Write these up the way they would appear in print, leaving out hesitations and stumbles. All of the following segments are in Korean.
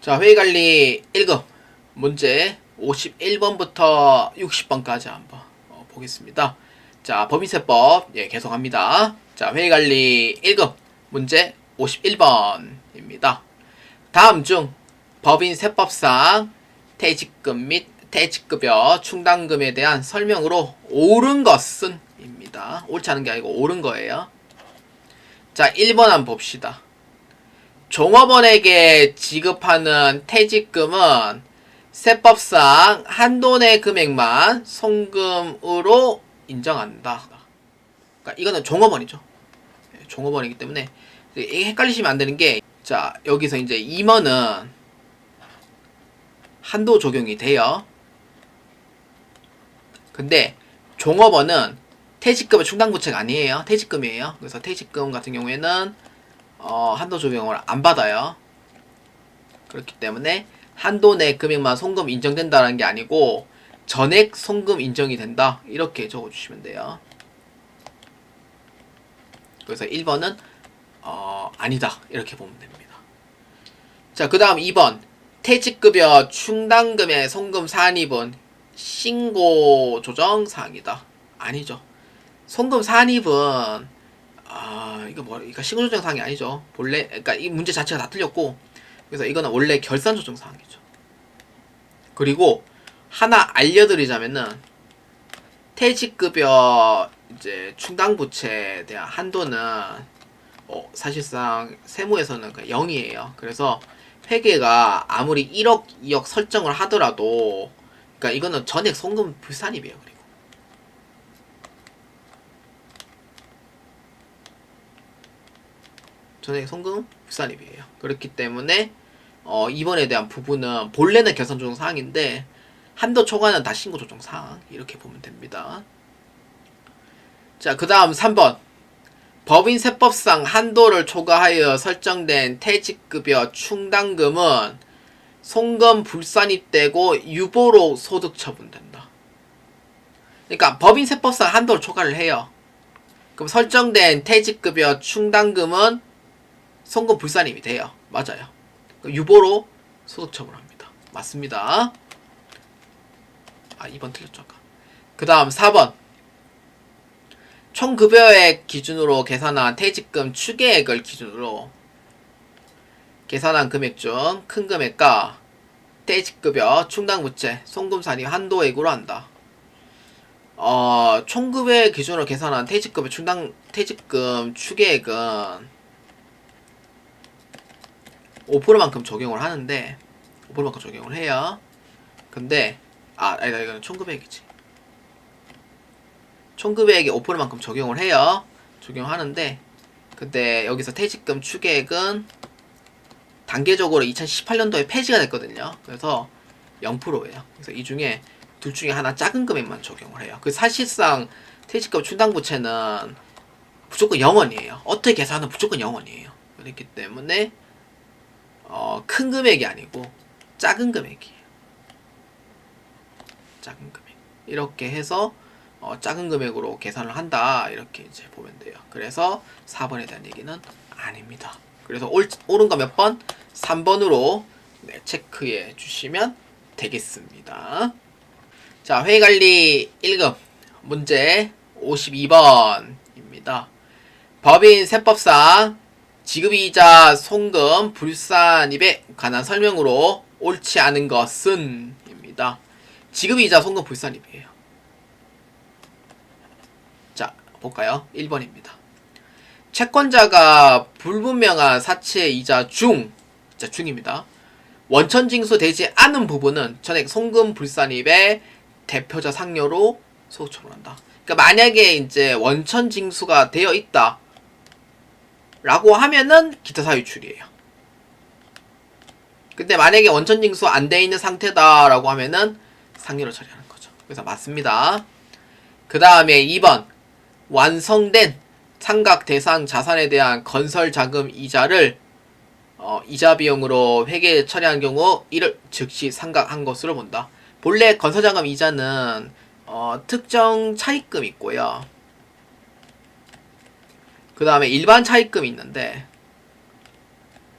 자, 회의관리 1급 문제 51번부터 60번까지 한번 보겠습니다. 자, 법인세법 계속합니다. 자, 회의관리 1급 문제 51번입니다. 다음 중 법인세법상 퇴직금 및 퇴직급여 충당금에 대한 설명으로 옳은 것은 입니다. 옳지 않은 게 아니고 옳은 거예요. 자, 1번 한번 봅시다. 종업원에게 지급하는 퇴직금은 세법상 한도 내 금액만 송금으로 인정한다. 그러니까 이거는 종업원이죠. 종업원이기 때문에 이게 헷갈리시면 안 되는 게, 자, 여기서 이제 임원은 한도 적용이 돼요. 근데 종업원은 퇴직금의 충당부채가 아니에요. 퇴직금이에요. 그래서 퇴직금 같은 경우에는 한도 적용을 안 받아요. 그렇기 때문에 한도 내 금액만 송금 인정된다는 게 아니고 전액 송금 인정이 된다. 이렇게 적어주시면 돼요. 그래서 1번은 아니다. 이렇게 보면 됩니다. 자, 그 다음 2번. 퇴직급여 충당금의 송금 산입은 신고 조정 사항이다. 아니죠. 송금 산입은 이거 신고 조정 사항이 아니죠. 본래 그러니까 이 문제 자체가 다 틀렸고, 그래서 이거는 원래 결산 조정 사항이죠. 그리고 하나 알려드리자면은 퇴직급여 이제 충당부채에 대한 한도는 사실상 세무에서는 0이에요. 그래서 회계가 아무리 1억, 2억 설정을 하더라도, 그러니까 이거는 전액 송금 불산입이에요. 그리고 전액 송금 불산입이에요. 그렇기 때문에 이번에 대한 부분은 본래는 결산 조정 사항인데 한도 초과는 다 신고 조정 사항, 이렇게 보면 됩니다. 자, 그 다음 3번. 법인세법상 한도를 초과하여 설정된 퇴직급여 충당금은 송금 불산입되고 유보로 소득 처분된다. 그러니까 법인세법상 한도를 초과를 해요. 그럼 설정된 퇴직급여 충당금은 송금 불산입이 돼요. 맞아요. 유보로 소득 처분합니다. 맞습니다. 2번 틀렸죠. 그 다음 4번. 총급여액 기준으로 계산한 퇴직금 추계액을 기준으로 계산한 금액 중 큰 금액과 퇴직급여 충당부채 송금산입 한도액으로 한다. 총급여액 기준으로 계산한 퇴직급여 퇴직금 추계액은 5%만큼 적용을 하는데 5%만큼 적용을 해요. 근데 아니다, 이거는 총급여액이지. 총급여액이 5%만큼 적용을 해요. 적용하는데, 근데 여기서 퇴직금 추계액은 단계적으로 2018년도에 폐지가 됐거든요. 그래서 0%예요. 그래서 이 중에 둘 중에 하나 작은 금액만 적용을 해요. 그 사실상 퇴직금 충당부채는 무조건 0원이에요. 어떻게 계산하든 무조건 0원이에요. 그렇기 때문에 큰 금액이 아니고 작은 금액이에요. 작은 금액. 이렇게 해서 작은 금액으로 계산을 한다. 이렇게 이제 보면 돼요. 그래서 4번에 대한 얘기는 아닙니다. 그래서 옳은 거 몇 번? 3번으로 체크해 주시면 되겠습니다. 자, 회의관리 1급 문제 52번입니다. 법인 세법상 지급이자 송금 불산입에 관한 설명으로 옳지 않은 것은 입니다. 지급이자 송금 불산입이에요. 자, 볼까요? 1번입니다. 채권자가 불분명한 사채 이자 중입니다. 원천징수 되지 않은 부분은 전액 송금 불산입의 대표자 상여로 소득 처분한다. 그러니까 만약에 이제 원천징수가 되어 있다 라고 하면은 기타 사유 추리예요. 근데 만약에 원천징수 안 돼 있는 상태다 라고 하면은 상여로 처리하는 거죠. 그래서 맞습니다. 그 다음에 2번. 완성된 상각 대상 자산에 대한 건설 자금 이자를 이자 비용으로 회계 처리한 경우 이를 즉시 상각한 것으로 본다. 본래 건설 자금 이자는 특정 차입금이 있고요. 그 다음에 일반 차입금이 있는데,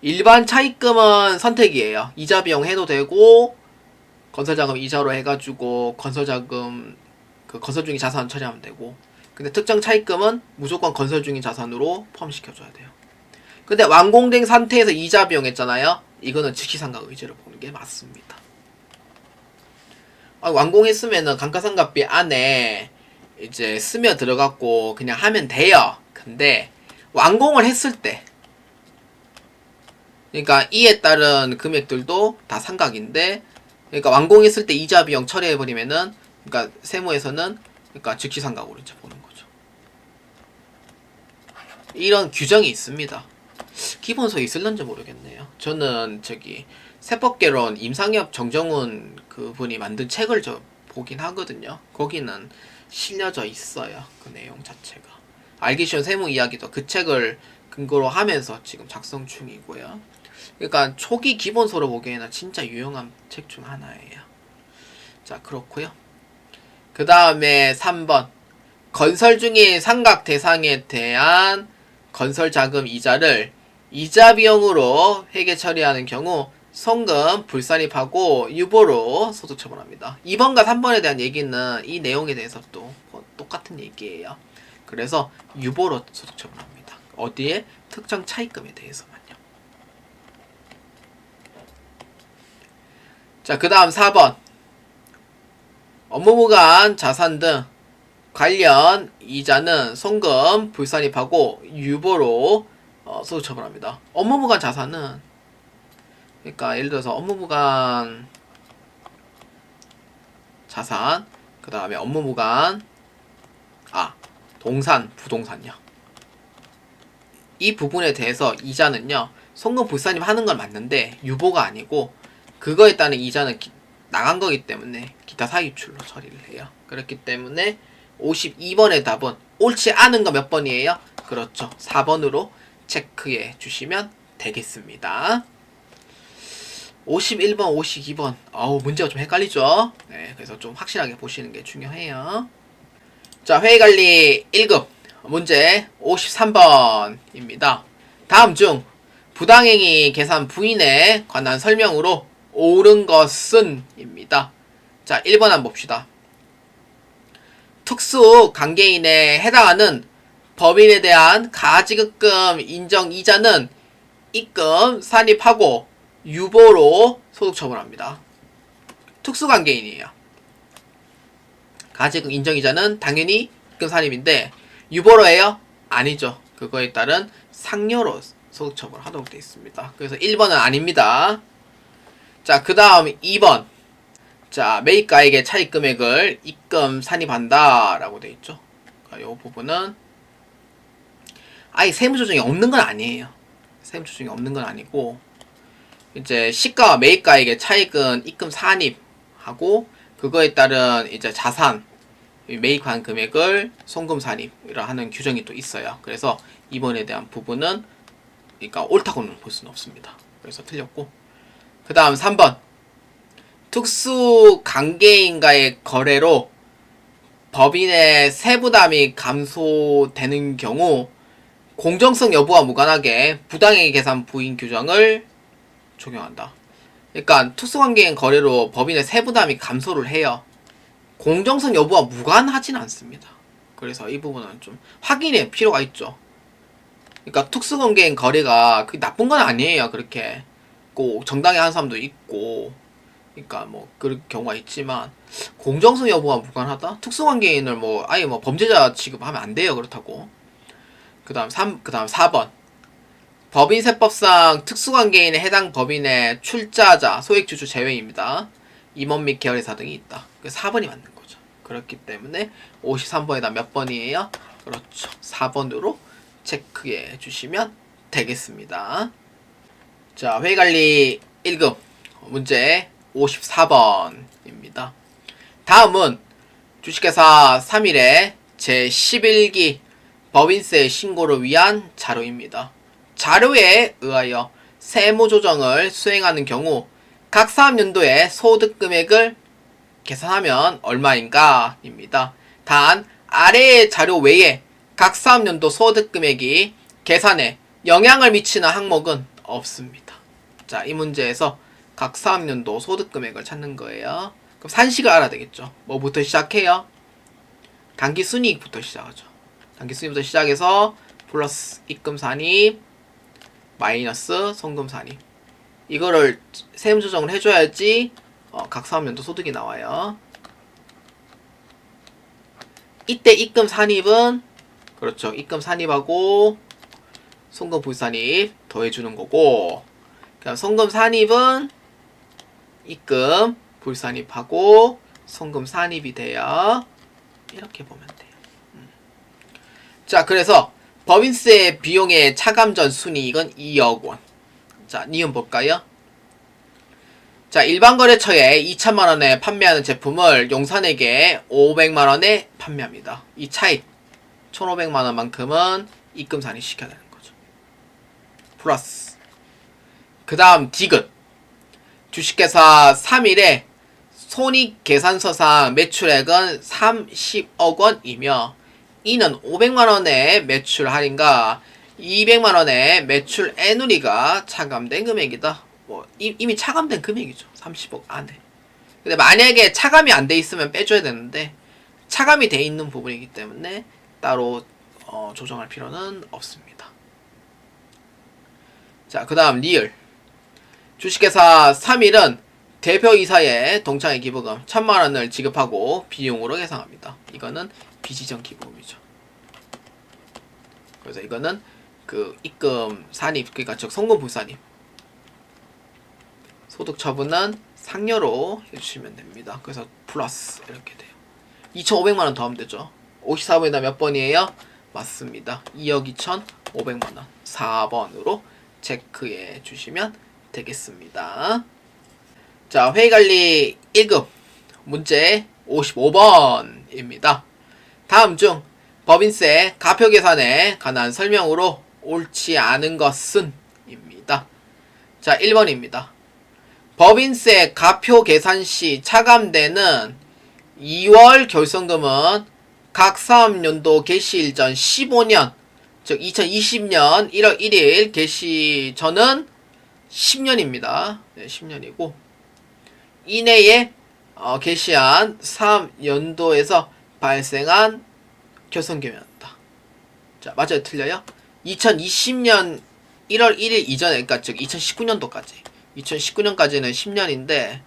일반 차입금은 선택이에요. 이자 비용 해도 되고 건설자금 이자로 해가지고 건설자금 그 건설 중인 자산 처리하면 되고, 근데 특정 차입금은 무조건 건설 중인 자산으로 포함시켜줘야 돼요. 근데 완공된 상태에서 이자 비용 했잖아요. 이거는 즉시상각 의제로 보는 게 맞습니다. 완공했으면은 감가상각비 안에 이제 스며 들어갔고 그냥 하면 돼요. 근데 완공을 했을 때, 그러니까 이에 따른 금액들도 다 상각인데, 그러니까 완공했을 때 이자 비용 처리해버리면은, 그러니까 세무에서는 그러니까 즉시상각으로 이제 보는 거죠. 이런 규정이 있습니다. 기본서에 있을런지 모르겠네요. 저는 저기 세법개론 임상엽 정정훈 그분이 만든 책을 저 보긴 하거든요. 거기는 실려져 있어요. 그 내용 자체가. 알기 쉬운 세무 이야기도 그 책을 근거로 하면서 지금 작성 중이고요. 그러니까 초기 기본서로 보기에는 진짜 유용한 책 중 하나예요. 자, 그렇고요. 그 다음에 3번. 건설 중인 상각 대상에 대한 건설 자금 이자를 이자 비용으로 회계 처리하는 경우 송금 불산입하고 유보로 소득 처분합니다. 2번과 3번에 대한 얘기는 이 내용에 대해서 또 똑같은 얘기예요. 그래서 유보로 소득 처분합니다. 어디에? 특정 차입금에 대해서만요. 자, 그 다음 4번. 업무무관 자산 등 관련 이자는 송금 불산입하고 유보로 소득 처분합니다. 업무무관 자산은, 그러니까 예를 들어서 업무무관 자산, 그 다음에 업무무관 동산, 부동산요. 이 부분에 대해서 이자는요, 송금 불산입 하는 건 맞는데 유보가 아니고 그거에 따른 이자는 나간 거기 때문에 기타 사유출로 처리를 해요. 그렇기 때문에 52번의 답은 옳지 않은 거 몇 번이에요? 그렇죠. 4번으로 체크해 주시면 되겠습니다. 51번, 52번. 문제가 좀 헷갈리죠? 네, 그래서 좀 확실하게 보시는 게 중요해요. 자, 회의관리 1급 문제 53번입니다. 다음 중 부당행위 계산 부인에 관한 설명으로 옳은 것은 입니다. 자, 1번 한번 봅시다. 특수 관계인에 해당하는 법인에 대한 가지급금 인정 이자는 입금 산입하고 유보로 소득 처분합니다. 특수 관계인이에요. 가지급 인정 이자는 당연히 입금 산입인데 유보로 해요? 아니죠. 그거에 따른 상여로 소득 처분하도록 되어 있습니다. 그래서 1번은 아닙니다. 자, 그 다음 2번. 자, 매입가에게 차입 금액을 입금 산입한다 라고 되어 있죠. 이 부분은 아예 세무조정이 없는 건 아니에요. 세무조정이 없는 건 아니고, 이제 시가와 매입가에게 차익은 입금 산입하고 그거에 따른 이제 자산 매입한 금액을 송금 산입이라 하는 규정이 또 있어요. 그래서 이번에 대한 부분은 그러니까 옳다고는 볼 수는 없습니다. 그래서 틀렸고, 그 다음 3번. 특수 관계인과의 거래로 법인의 세부담이 감소되는 경우 공정성 여부와 무관하게 부당행위 계산 부인 규정을 적용한다. 그러니까 특수관계인 거래로 법인의 세부담이 감소를 해요. 공정성 여부와 무관하진 않습니다. 그래서 이 부분은 좀 확인의 필요가 있죠. 그러니까 특수관계인 거래가 그게 나쁜 건 아니에요. 그렇게 꼭 정당히 하는 사람도 있고, 그러니까 뭐 그런 경우가 있지만 공정성 여부와 무관하다? 특수관계인을 뭐 아예 뭐 범죄자 취급하면 안 돼요. 그렇다고. 그 다음 4번. 법인세법상 특수관계인에 해당 법인의 출자자, 소액주주 제외입니다. 임원 및 계열회사 등이 있다. 그래서 4번이 맞는 거죠. 그렇기 때문에 53번에다 몇 번이에요? 그렇죠. 4번으로 체크해 주시면 되겠습니다. 자, 회의관리 1급 문제 54번입니다. 다음은 주식회사 3일의 제11기 법인세 신고를 위한 자료입니다. 자료에 의하여 세무조정을 수행하는 경우 각 사업연도의 소득금액을 계산하면 얼마인가? 입니다. 단 아래의 자료 외에 각 사업연도 소득금액이 계산에 영향을 미치는 항목은 없습니다. 자, 이 문제에서 각 사업연도 소득금액을 찾는 거예요. 그럼 산식을 알아야 되겠죠. 뭐부터 시작해요? 당기순이익부터 시작하죠. 당기순이익부터 시작해서 플러스 입금산입 마이너스 송금산입. 이거를 세금 조정을 해줘야지 각 사업연도 소득이 나와요. 이때 입금 산입은 그렇죠. 입금 산입하고 송금 불산입 더해주는 거고, 그럼 송금 산입은 입금 불산입하고 송금 산입이 돼요. 이렇게 보면 돼요. 자, 그래서 법인세 비용의 차감전 순이익은 2억 원. 자, 니은 볼까요? 자, 일반거래처에 2천만원에 판매하는 제품을 용산에게 500만원에 판매합니다. 이 차익 1,500만원만큼은 입금 산입 시켜야 되는 거죠. 플러스 그 다음 디귿 주식회사 3일에 손익계산서상 매출액은 30억 원이며 이는 500만원의 매출 할인과 200만원의 매출 애누리가 차감된 금액이다. 뭐 이미 차감된 금액이죠. 30억 안에. 근데 만약에 차감이 안 돼 있으면 빼줘야 되는데 차감이 돼 있는 부분이기 때문에 따로 조정할 필요는 없습니다. 자, 그 다음 리을 주식회사 3일은 대표이사의 동창회 기부금 1,000만원을 지급하고 비용으로 계상합니다. 이거는 비지정 기부금이죠. 그래서 이거는 그 입금 산입, 그러니까 즉 송금 불산입. 소득 처분은 상여로 해주시면 됩니다. 그래서 플러스 이렇게 돼요. 2,500만원 더하면 되죠. 54번이다 몇 번이에요? 맞습니다. 2억 2,500만원 4번으로 체크해 주시면 되겠습니다. 자, 회의관리 1급 문제 55번입니다. 다음 중 법인세 가표 계산에 관한 설명으로 옳지 않은 것은 입니다. 자, 1번입니다. 법인세 가표 계산 시 차감되는 2월 결손금은 각 사업연도 개시일 전 15년, 즉 2020년 1월 1일 개시 전은 10년입니다. 네, 10년이고 이내에 개시한 사업연도에서 발생한 결손금이었다. 자, 맞아요? 틀려요? 2020년 1월 1일 이전에, 그러니까 즉 2019년도까지 2019년까지는 10년인데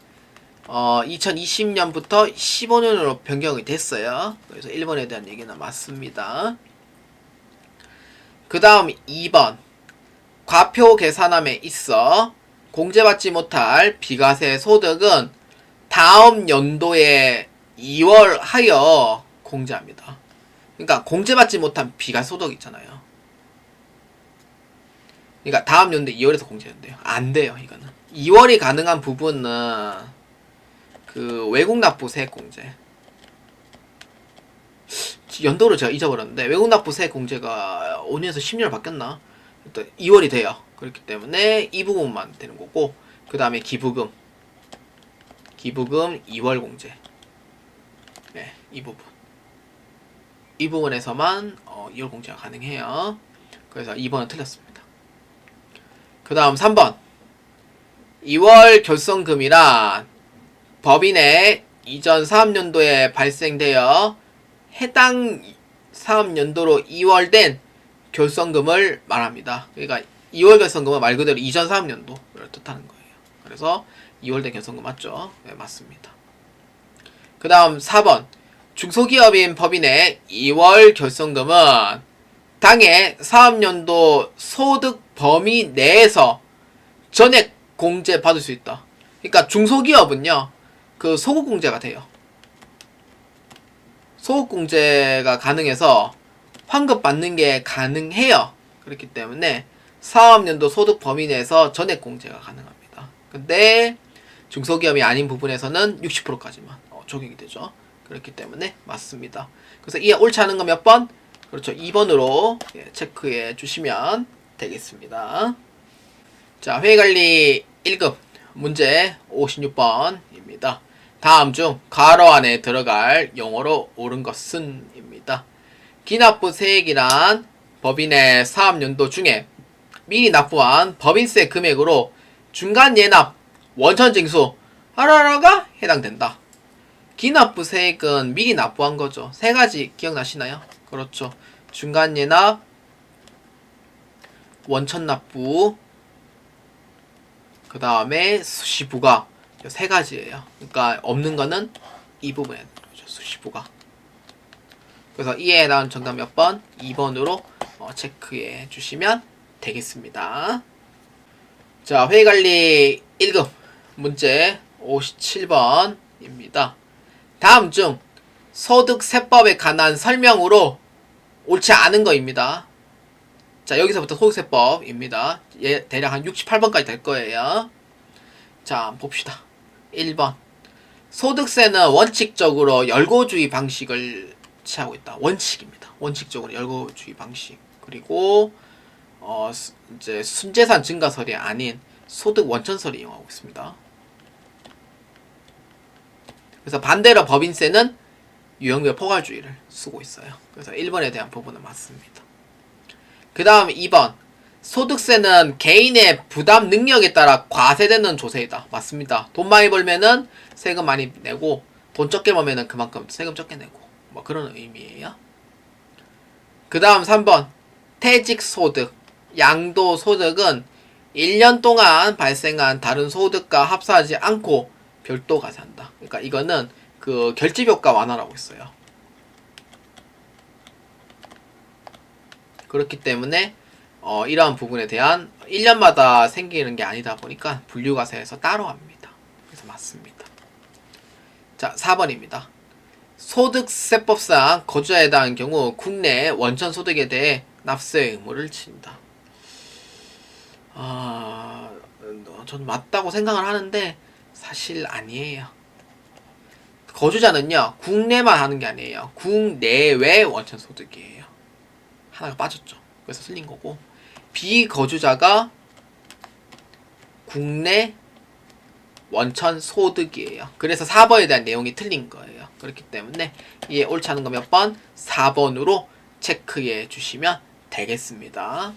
2020년부터 15년으로 변경이 됐어요. 그래서 1번에 대한 얘기는 맞습니다. 그 다음 2번 과표 계산함에 있어 공제받지 못할 비과세 소득은 다음 연도에 2월 하여 공제합니다. 그러니까 공제받지 못한 비과세 소득 있잖아요. 그러니까 다음 연도 2월에서 공제된대요. 안 돼요, 이거는. 2월이 가능한 부분은 그 외국 납부 세액 공제. 연도를 제가 잊어버렸는데 외국 납부 세액 공제가 5년에서 10년을 바뀌었나? 일단 2월이 돼요. 그렇기 때문에 이 부분만 되는 거고, 그 다음에 기부금 2월 공제. 네, 이 부분. 이 부분에서만 2월 공제가 가능해요. 그래서 2번은 틀렸습니다. 그 다음 3번 2월 결손금이란 법인의 이전 사업연도에 발생되어 해당 사업연도로 2월 된 결손금을 말합니다. 그러니까 2월 결손금은 말 그대로 이전 사업연도를 뜻하는 거예요. 그래서 2월 된 결손금 맞죠? 네, 맞습니다. 그 다음 4번 중소기업인 법인의 2월 결손금은 당해 사업연도 소득 범위 내에서 전액 공제 받을 수 있다. 그러니까 중소기업은요, 그 소득공제가 돼요. 소득공제가 가능해서 환급 받는 게 가능해요. 그렇기 때문에 사업연도 소득 범위 내에서 전액 공제가 가능합니다. 근데 중소기업이 아닌 부분에서는 60%까지만 적용이 되죠. 그렇기 때문에 맞습니다. 그래서 이 옳지 않은 거 몇 번? 그렇죠. 2번으로 체크해 주시면 되겠습니다. 자, 회의관리 1급 문제 56번입니다. 다음 중 괄호 안에 들어갈 용어로 옳은 것은 입니다. 기납부 세액이란 법인의 사업연도 중에 미리 납부한 법인세 금액으로 중간 예납 원천 징수 하라라가 해당된다. 기납부세액은 미리 납부한 거죠. 세 가지 기억나시나요? 그렇죠. 중간 예납, 원천 납부, 그 다음에 수시부가 세 가지예요. 그러니까 없는 거는 이 부분에 수시부가. 그래서 이에 해당하는 정답 몇 번? 2번으로 체크해 주시면 되겠습니다. 자, 회의관리 1급 문제 57번입니다. 다음 중 소득세법에 관한 설명으로 옳지 않은 거입니다. 자, 여기서부터 소득세법입니다. 예, 대략 한 68번까지 될 거예요. 자, 봅시다. 1번. 소득세는 원칙적으로 열고주의 방식을 취하고 있다. 원칙입니다. 원칙적으로 열고주의 방식. 그리고 이제 순재산 증가설이 아닌 소득 원천설을 이용하고 있습니다. 그래서 반대로 법인세는 유형별 포괄주의를 쓰고 있어요. 그래서 1번에 대한 부분은 맞습니다. 그 다음 2번. 소득세는 개인의 부담 능력에 따라 과세되는 조세이다. 맞습니다. 돈 많이 벌면은 세금 많이 내고 돈 적게 벌면은 그만큼 세금 적게 내고 뭐 그런 의미예요. 그 다음 3번. 퇴직소득, 양도소득은 1년 동안 발생한 다른 소득과 합산하지 않고 별도 과세한다. 그러니까 이거는 그 결집효과 완화라고 했어요. 그렇기 때문에 이러한 부분에 대한 1년마다 생기는 게 아니다 보니까 분류과세에서 따로 합니다. 그래서 맞습니다. 자, 4번입니다. 소득세법상 거주자에 해당하는 경우 국내 원천 소득에 대해 납세 의무를 친다. 전 맞다고 생각을 하는데 사실 아니에요. 거주자는요, 국내만 하는 게 아니에요. 국내외 원천 소득이에요. 하나가 빠졌죠. 그래서 틀린 거고, 비거주자가 국내 원천 소득이에요. 그래서 4번에 대한 내용이 틀린 거예요. 그렇기 때문에 이에 옳지 않은 거 몇 번? 4번으로 체크해 주시면 되겠습니다.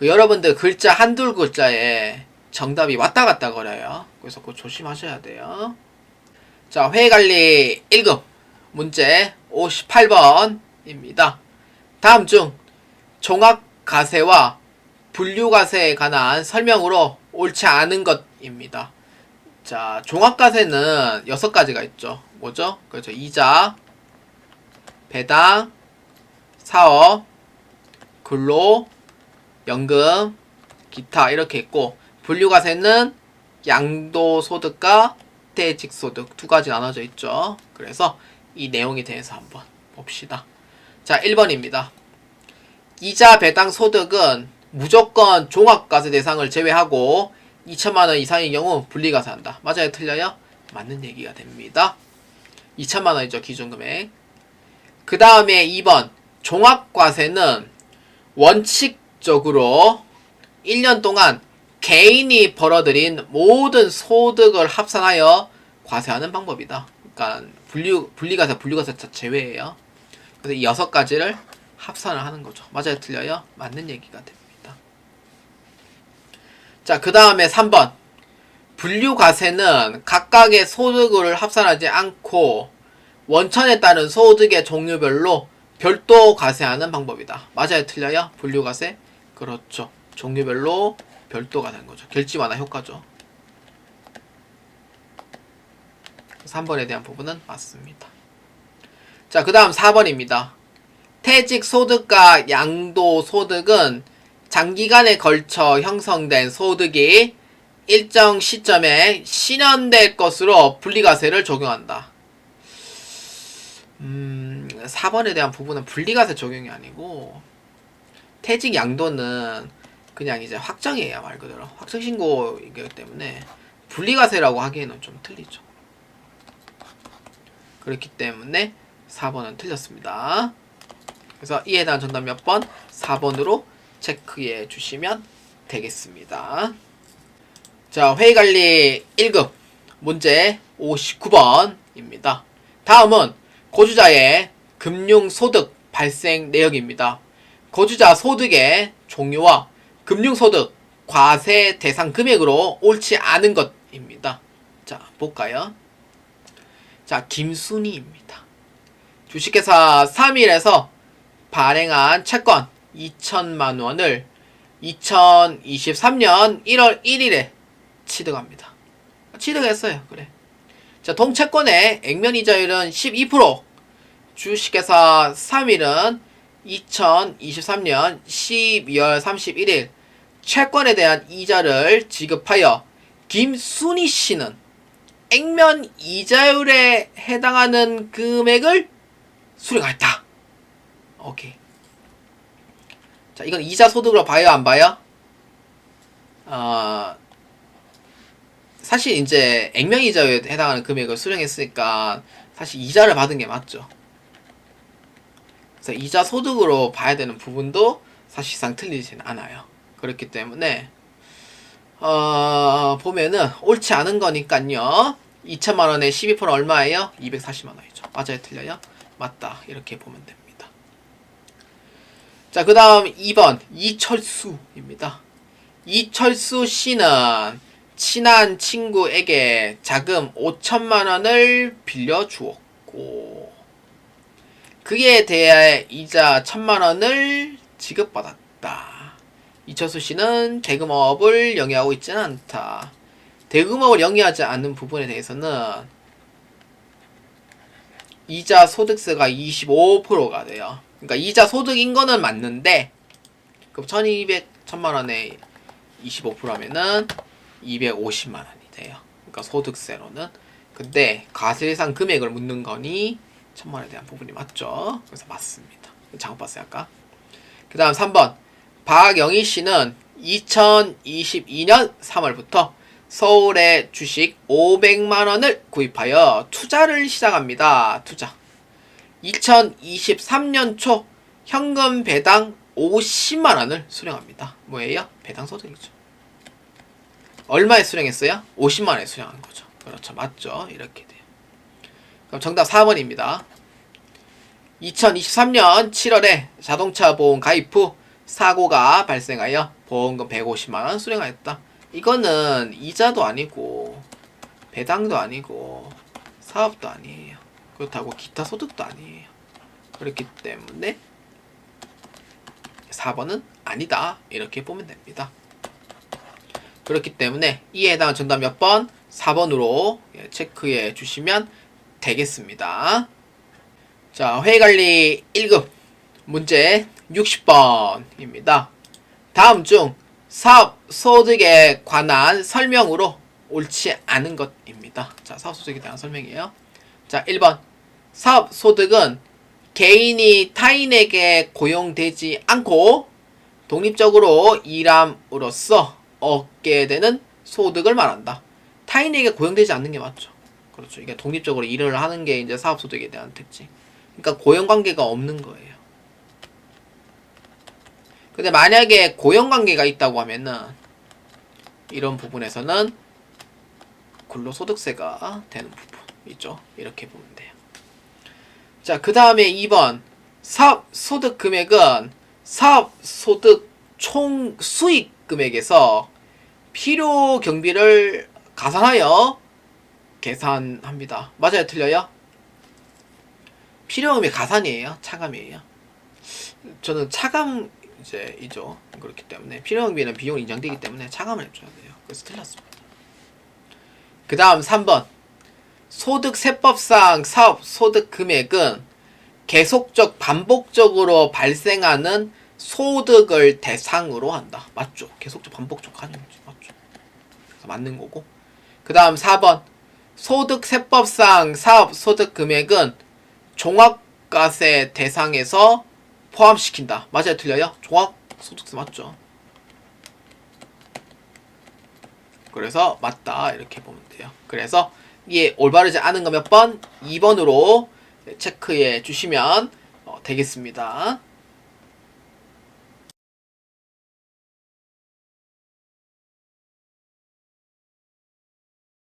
여러분들 글자 한둘 글자에 정답이 왔다 갔다 거려요. 그래서 그거 조심하셔야 돼요. 자, 회계관리 1급 문제 58번입니다. 다음 중 종합과세와 분류과세에 관한 설명으로 옳지 않은 것입니다. 자, 종합과세는 6가지가 있죠. 뭐죠? 그렇죠. 이자, 배당, 사업, 근로, 연금, 기타 이렇게 있고, 분류과세는 양도소득과 퇴직소득 2가지 나눠져 있죠. 그래서 이 내용에 대해서 한번 봅시다. 자, 1번입니다. 이자 배당 소득은 무조건 종합과세 대상을 제외하고 2천만원 이상의 경우 분리과세한다. 맞아요? 틀려요? 맞는 얘기가 됩니다. 2천만원이죠. 기준금액. 그 다음에 2번. 종합과세는 원칙적으로 1년 동안 개인이 벌어들인 모든 소득을 합산하여 과세하는 방법이다. 그러니까 분리과세, 분류과세 제외예요. 그래서 이 6가지를 합산을 하는 거죠. 맞아요? 틀려요? 맞는 얘기가 됩니다. 자, 그 다음에 3번. 분류과세는 각각의 소득을 합산하지 않고 원천에 따른 소득의 종류별로 별도 과세하는 방법이다. 맞아요? 틀려요? 분류과세? 그렇죠. 종류별로 별도가 되는 거죠. 결집 완화 효과죠. 3번에 대한 부분은 맞습니다. 자, 그 다음 4번입니다. 퇴직 소득과 양도 소득은 장기간에 걸쳐 형성된 소득이 일정 시점에 실현될 것으로 분리과세를 적용한다. 4번에 대한 부분은 분리과세 적용이 아니고, 퇴직 양도는 그냥 이제 확정이에요. 말 그대로 확정신고이기 때문에 분리과세라고 하기에는 좀 틀리죠. 그렇기 때문에 4번은 틀렸습니다. 그래서 이에 대한 정답 몇 번? 4번으로 체크해 주시면 되겠습니다. 자, 회의관리 1급 문제 59번입니다. 다음은 거주자의 금융소득 발생 내역입니다. 거주자 소득의 종류와 금융소득 과세 대상 금액으로 옳지 않은 것입니다. 자, 볼까요? 자, 김순희입니다. 주식회사 3일에서 발행한 채권 2천만 원을 2023년 1월 1일에 취득합니다. 취득했어요. 그래. 자, 동채권의 액면이자율은 12%. 주식회사 3일은 2023년 12월 31일 채권에 대한 이자를 지급하여 김순희 씨는 액면 이자율에 해당하는 금액을 수령했다. 오케이. 자, 이건 이자 소득으로 봐요, 안 봐요? 사실 이제 액면 이자율에 해당하는 금액을 수령했으니까 사실 이자를 받은 게 맞죠. 그래서 이자 소득으로 봐야 되는 부분도 사실상 틀리진 않아요. 그렇기 때문에 보면은 옳지 않은 거니까요. 2천만 원에 12% 얼마예요? 240만 원이죠. 맞아요, 틀려요? 맞다. 이렇게 보면 됩니다. 자, 그 다음 2번 이철수입니다. 이철수 씨는 친한 친구에게 자금 5천만 원을 빌려주었고 그에 대해 이자 1천만 원을 지급받았다. 이철수 씨는 대금업을 영위하고 있지는 않다. 대금업을 영위하지 않는 부분에 대해서는 이자 소득세가 25%가 돼요. 그러니까 이자 소득인 거는 맞는데 그럼 1,200만 원에 25%하면은 250만 원이 돼요. 그러니까 소득세로는. 근데 과세상 금액을 묻는 거니 1,000만 원에 대한 부분이 맞죠. 그래서 맞습니다. 잘못 봤어요, 아까. 그 다음 3번 박영희 씨는 2022년 3월부터 서울의 주식 500만 원을 구입하여 투자를 시작합니다. 투자. 2023년 초 현금 배당 50만 원을 수령합니다. 뭐예요? 배당 소득이죠. 얼마에 수령했어요? 50만 원에 수령한 거죠. 그렇죠. 맞죠? 이렇게 돼요. 그럼 정답 4번입니다. 2023년 7월에 자동차 보험 가입 후 사고가 발생하여 보험금 150만 원 수령하였다. 이거는 이자도 아니고 배당도 아니고 사업도 아니에요. 그렇다고 기타 소득도 아니에요. 그렇기 때문에 4번은 아니다. 이렇게 보면 됩니다. 그렇기 때문에 이에 해당하는 정답 몇 번? 4번으로 체크해 주시면 되겠습니다. 자, 회계관리 1급 문제 60번입니다. 다음 중 사업 소득에 관한 설명으로 옳지 않은 것입니다. 자, 사업 소득에 대한 설명이에요. 자, 1번 사업 소득은 개인이 타인에게 고용되지 않고 독립적으로 일함으로써 얻게 되는 소득을 말한다. 타인에게 고용되지 않는 게 맞죠. 그렇죠. 이게 독립적으로 일을 하는 게 이제 사업 소득에 대한 특징. 그러니까 고용 관계가 없는 거예요. 근데 만약에 고용 관계가 있다고 하면은 이런 부분에서는 근로소득세가 되는 부분이죠. 이렇게 보면 돼요. 자, 그 다음에 2번 사업소득 금액은 사업소득 총 수익 금액에서 필요 경비를 가산하여 계산합니다. 맞아요? 틀려요? 필요 경비 가산이에요? 차감이에요? 저는 차감 이죠. 그렇기 때문에 필요 경비는 비용이 인정되기 때문에 차감을 해줘야 돼요. 그래서 틀렸습니다. 그 다음 3번 소득세법상 사업소득 금액은 계속적 반복적으로 발생하는 소득을 대상으로 한다. 맞죠? 계속적 반복적 하는 거지. 맞죠? 그래서 맞는 거고. 그 다음 4번 소득세법상 사업소득 금액은 종합과세 대상에서 포함시킨다. 맞아요? 틀려요? 종합소득세 맞죠? 그래서 맞다. 이렇게 보면 돼요. 그래서 이게 올바르지 않은 거 몇 번? 2번으로 체크해 주시면 되겠습니다.